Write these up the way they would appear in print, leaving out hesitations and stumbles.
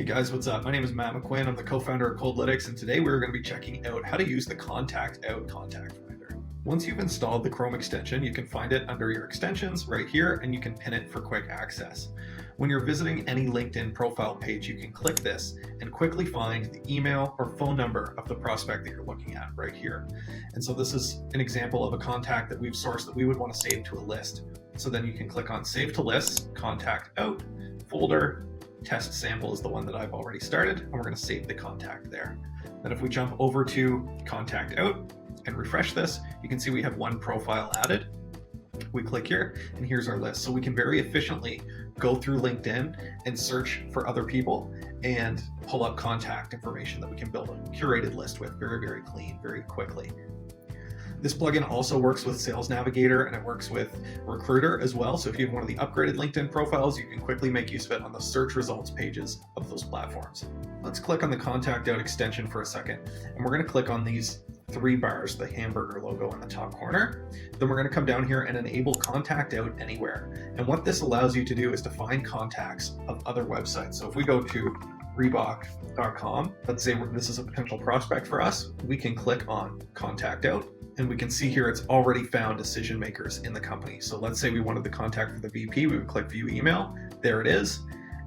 Hey guys, what's up? My name is Matt McQuinn. I'm the co-founder of Coldlytics, and today we're going to be checking out how to use the Contact Out contact finder. Once you've installed the Chrome extension, you can find it under your extensions right here, and you can pin it for quick access. When you're visiting any LinkedIn profile page, you can click this and quickly find the email or phone number of the prospect that you're looking at right here. And so this is an example of a contact that we've sourced that we would want to save to a list. So then you can click on Save to Lists, Contact Out, Folder, Test Sample is the one that I've already started, and we're going to save the contact there. Then if we jump over to Contact Out and refresh this, you can see we have one profile added. We click here, and here's our list. So we can very efficiently go through LinkedIn and search for other people and pull up contact information that we can build a curated list with very, very clean, very quickly. This plugin also works with Sales Navigator, and it works with Recruiter as well. So if you have one of the upgraded LinkedIn profiles, you can quickly make use of it on the search results pages of those platforms. Let's click on the Contact Out extension for a second, and we're going to click on these three bars, the hamburger logo in the top corner. Then we're going to come down here and enable Contact Out Anywhere. And what this allows you to do is to find contacts of other websites. So if we go to Reebok.com, let's say this is a potential prospect for us, we can click on Contact Out. And we can see here it's already found decision makers in the company. So let's say we wanted the contact for the VP, we would click View Email. There it is.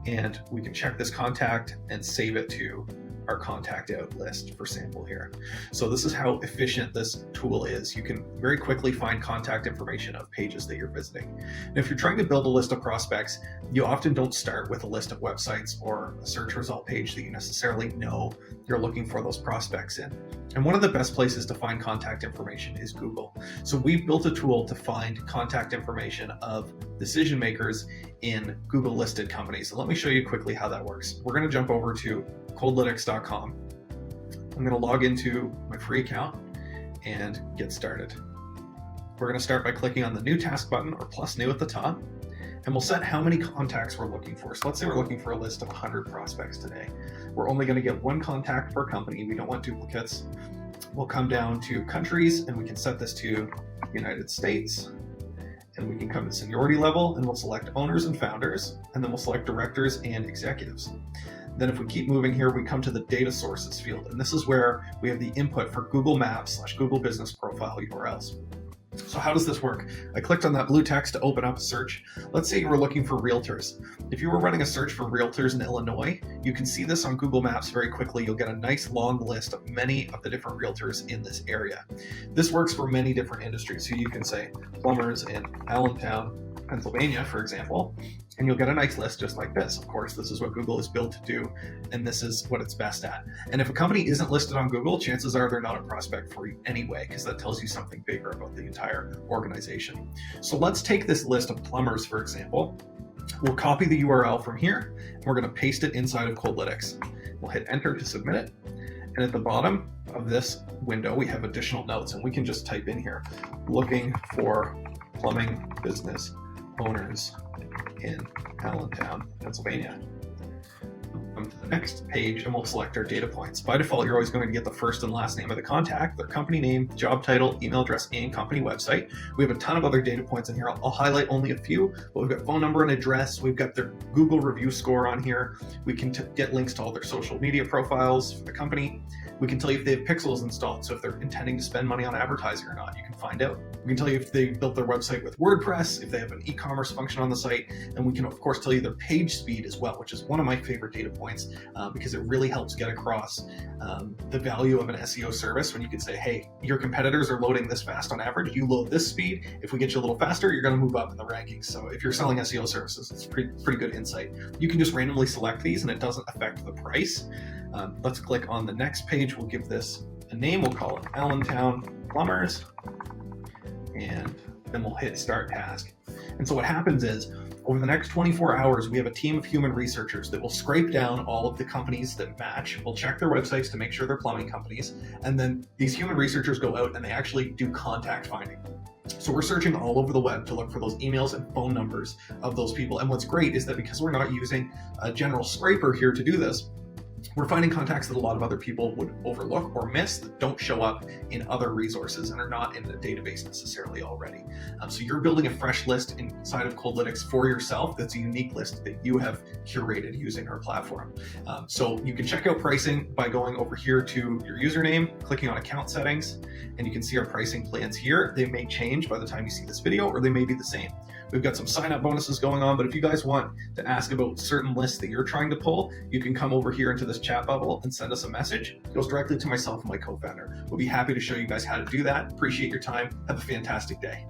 And we can check this contact and save it to our Contact Out list for sample here. So this is how efficient this tool is. You can very quickly find contact information of pages that you're visiting. And if you're trying to build a list of prospects, you often don't start with a list of websites or a search result page that you necessarily know you're looking for those prospects in. And one of the best places to find contact information is Google. So we've built a tool to find contact information of decision makers in Google listed companies. So let me show you quickly how that works. We're going to jump over to coldlytics.com. I'm going to log into my free account and get started. We're going to start by clicking on the New Task button or plus new at the top, and we'll set how many contacts we're looking for. So let's say we're looking for a list of 100 prospects today. We're only going to get one contact per company. We don't want duplicates. We'll come down to countries, and we can set this to United States. And we can come to seniority level, and we'll select owners and founders, and then we'll select directors and executives. Then if we keep moving here, we come to the data sources field, and this is where we have the input for Google Maps / Google Business Profile URLs. So how does this work? I clicked on that blue text to open up a search. Let's say you were looking for realtors. If you were running a search for realtors in Illinois, you can see this on Google Maps very quickly. You'll get a nice long list of many of the different realtors in this area. This works for many different industries. So you can say plumbers in Allentown, Pennsylvania, for example, and you'll get a nice list just like this. Of course, this is what Google is built to do, and this is what it's best at. And if a company isn't listed on Google, chances are they're not a prospect for you anyway, because that tells you something bigger about the entire organization. So let's take this list of plumbers, for example. We'll copy the URL from here, and we're going to paste it inside of Coldlytics. We'll hit enter to submit it. And at the bottom of this window, we have additional notes, and we can just type in here, looking for plumbing business owners in Allentown, Pennsylvania. Come to the next page, and we'll select our data points. By default, you're always going to get the first and last name of the contact, their company name, job title, email address, and company website. We have a ton of other data points in here. I'll highlight only a few, but we've got phone number and address. We've got their Google review score on here. We can get links to all their social media profiles for the company. We can tell you if they have pixels installed, so if they're intending to spend money on advertising or not, you can find out. We can tell you if they built their website with WordPress, if they have an e-commerce function on the site, and we can of course tell you their page speed as well, which is one of my favorite data points because it really helps get across the value of an SEO service when you can say, hey, your competitors are loading this fast on average, you load this speed. If we get you a little faster, you're going to move up in the rankings. So if you're selling SEO services, it's pretty good insight. You can just randomly select these and it doesn't affect the price. Let's click on the next page. We'll give this a name. We'll call it Allentown Plumbers, and then we'll hit Start Task. And so what happens is, over the next 24 hours, we have a team of human researchers that will scrape down all of the companies that match. We'll check their websites to make sure they're plumbing companies. And then these human researchers go out and they actually do contact finding. So we're searching all over the web to look for those emails and phone numbers of those people. And what's great is that because we're not using a general scraper here to do this, we're finding contacts that a lot of other people would overlook or miss that don't show up in other resources and are not in the database necessarily already. So you're building a fresh list inside of Coldlytics for yourself. That's a unique list that you have curated using our platform. So you can check out pricing by going over here to your username, clicking on account settings, and you can see our pricing plans here. They may change by the time you see this video, or they may be the same. We've got some sign-up bonuses going on, but if you guys want to ask about certain lists that you're trying to pull, you can come over here into this chat bubble and send us a message. It goes directly to myself and my co-founder. We'll be happy to show you guys how to do that. Appreciate your time. Have a fantastic day.